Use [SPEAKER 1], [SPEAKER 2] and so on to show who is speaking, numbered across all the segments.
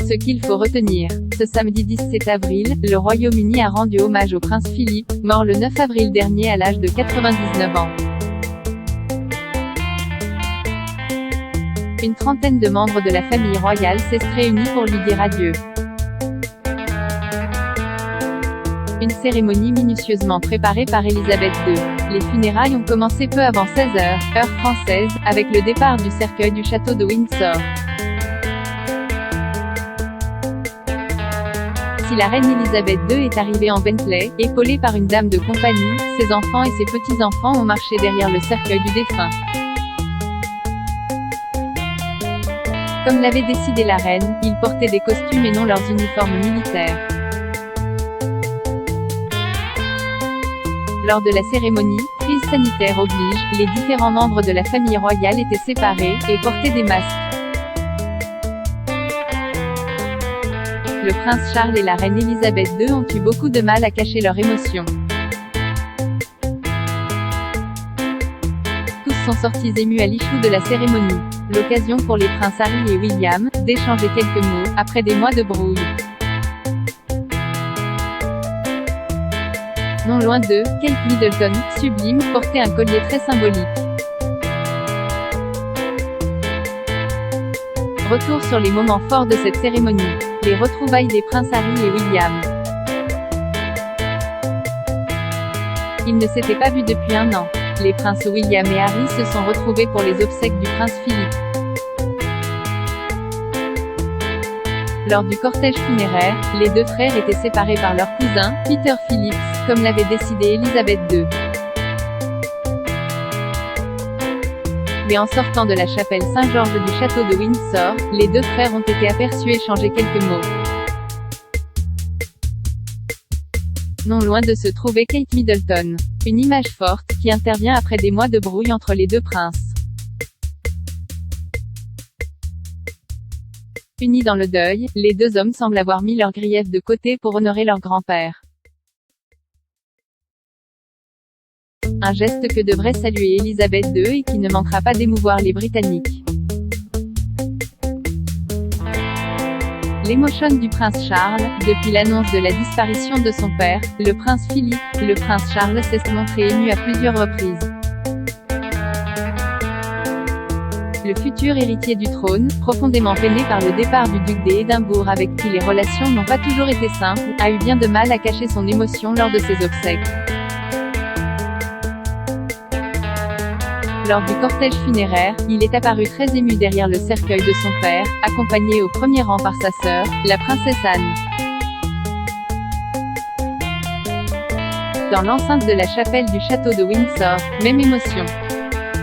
[SPEAKER 1] Ce qu'il faut retenir. Ce samedi 17 avril, le Royaume-Uni a rendu hommage au prince Philippe, mort le 9 avril dernier à l'âge de 99 ans. Une trentaine de membres de la famille royale s'est réunis pour lui dire adieu. Une cérémonie minutieusement préparée par Elisabeth II. Les funérailles ont commencé peu avant 16 h, heure française, avec le départ du cercueil du château de Windsor. Si la reine Elisabeth II est arrivée en Bentley, épaulée par une dame de compagnie, ses enfants et ses petits-enfants ont marché derrière le cercueil du défunt. Comme l'avait décidé la reine, ils portaient des costumes et non leurs uniformes militaires. Lors de la cérémonie, crise sanitaire oblige, les différents membres de la famille royale étaient séparés, et portaient des masques. Le prince Charles et la reine Elisabeth II ont eu beaucoup de mal à cacher leurs émotions. Tous sont sortis émus à l'issue de la cérémonie. L'occasion pour les princes Harry et William, d'échanger quelques mots, après des mois de brouille. Non loin d'eux, Kate Middleton, sublime, portait un collier très symbolique. Retour sur les moments forts de cette cérémonie. Les retrouvailles des princes Harry et William. Ils ne s'étaient pas vus depuis un an. Les princes William et Harry se sont retrouvés pour les obsèques du prince Philippe. Lors du cortège funéraire, les deux frères étaient séparés par leur cousin, Peter Phillips, comme l'avait décidé Elisabeth II. Mais en sortant de la chapelle Saint-Georges du château de Windsor, les deux frères ont été aperçus échanger quelques mots. Non loin de se trouver Kate Middleton. Une image forte, qui intervient après des mois de brouille entre les deux princes. Unis dans le deuil, les deux hommes semblent avoir mis leurs griefs de côté pour honorer leur grand-père. Un geste que devrait saluer Elisabeth II et qui ne manquera pas d'émouvoir les Britanniques. L'émotion du prince Charles. Depuis l'annonce de la disparition de son père, le prince Philippe, le prince Charles s'est montré ému à plusieurs reprises. Le futur héritier du trône, profondément peiné par le départ du duc d'Édimbourg avec qui les relations n'ont pas toujours été simples, a eu bien de mal à cacher son émotion lors de ses obsèques. Lors du cortège funéraire, il est apparu très ému derrière le cercueil de son père, accompagné au premier rang par sa sœur, la princesse Anne. Dans l'enceinte de la chapelle du château de Windsor, même émotion.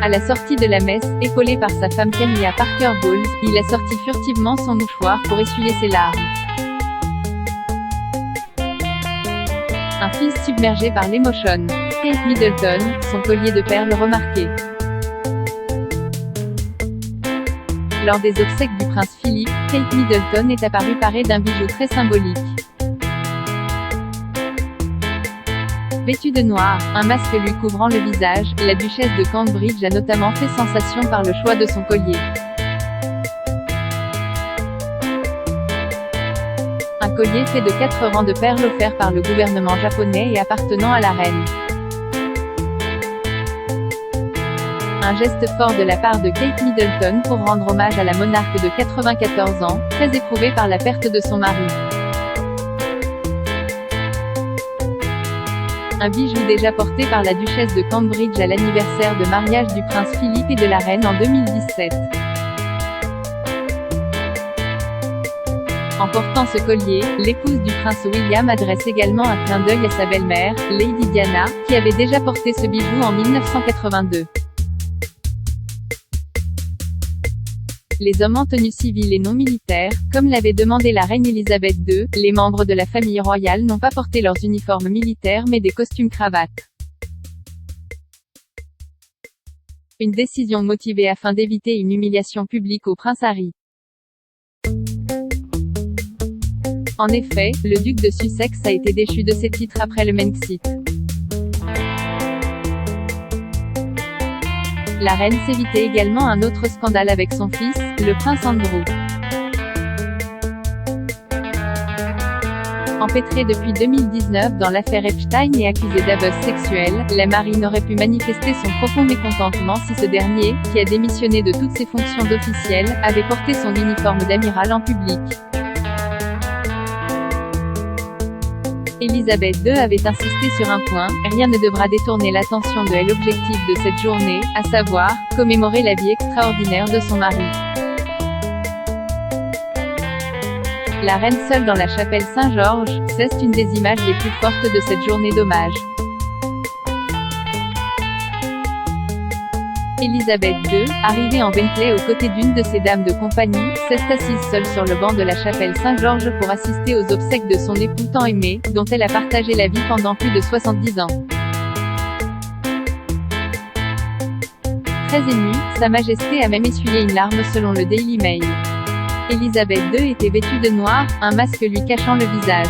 [SPEAKER 1] À la sortie de la messe, épaulé par sa femme Camilla Parker Bowles, il a sorti furtivement son mouchoir pour essuyer ses larmes. Un fils submergé par l'émotion. Kate Middleton, son collier de perles remarqué. Lors des obsèques du prince Philippe, Kate Middleton est apparue parée d'un bijou très symbolique. Vêtue de noir, un masque lui couvrant le visage, la duchesse de Cambridge a notamment fait sensation par le choix de son collier. Un collier fait de 4 rangs de perles offerts par le gouvernement japonais et appartenant à la reine. Un geste fort de la part de Kate Middleton pour rendre hommage à la monarque de 94 ans, très éprouvée par la perte de son mari. Un bijou déjà porté par la duchesse de Cambridge à l'anniversaire de mariage du prince Philippe et de la reine en 2017. En portant ce collier, l'épouse du prince William adresse également un clin d'œil à sa belle-mère, Lady Diana, qui avait déjà porté ce bijou en 1982. Les hommes en tenue civile et non militaire, comme l'avait demandé la reine Elisabeth II, les membres de la famille royale n'ont pas porté leurs uniformes militaires mais des costumes cravates. Une décision motivée afin d'éviter une humiliation publique au prince Harry. En effet, le duc de Sussex a été déchu de ses titres après le Brexit. La reine s'évitait également un autre scandale avec son fils, le prince Andrew. Empêtrée depuis 2019 dans l'affaire Epstein et accusée d'abus sexuel, la marine aurait pu manifester son profond mécontentement si ce dernier, qui a démissionné de toutes ses fonctions d'officiel, avait porté son uniforme d'amiral en public. Elisabeth II avait insisté sur un point, rien ne devra détourner l'attention de l'objectif de cette journée, à savoir, commémorer la vie extraordinaire de son mari. La reine seule dans la chapelle Saint-Georges, c'est une des images les plus fortes de cette journée d'hommage. Elisabeth II, arrivée en Bentley aux côtés d'une de ses dames de compagnie, s'est assise seule sur le banc de la chapelle Saint-Georges pour assister aux obsèques de son époux tant aimé, dont elle a partagé la vie pendant plus de 70 ans. Très émue, Sa Majesté a même essuyé une larme selon le Daily Mail. Elisabeth II était vêtue de noir, un masque lui cachant le visage.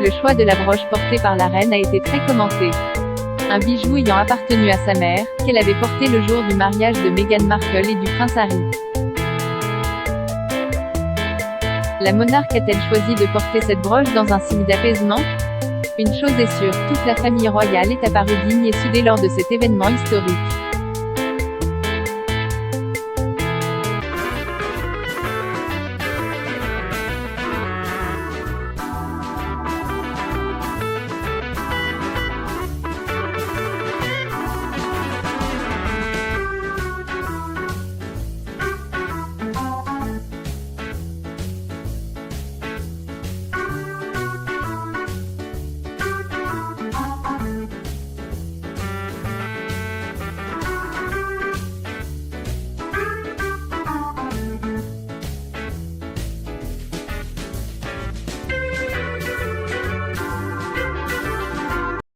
[SPEAKER 1] Le choix de la broche portée par la reine a été très commenté. Un bijou ayant appartenu à sa mère, qu'elle avait porté le jour du mariage de Meghan Markle et du prince Harry. La monarque a-t-elle choisi de porter cette broche dans un signe d'apaisement? Une chose est sûre, toute la famille royale est apparue digne et soudée lors de cet événement historique.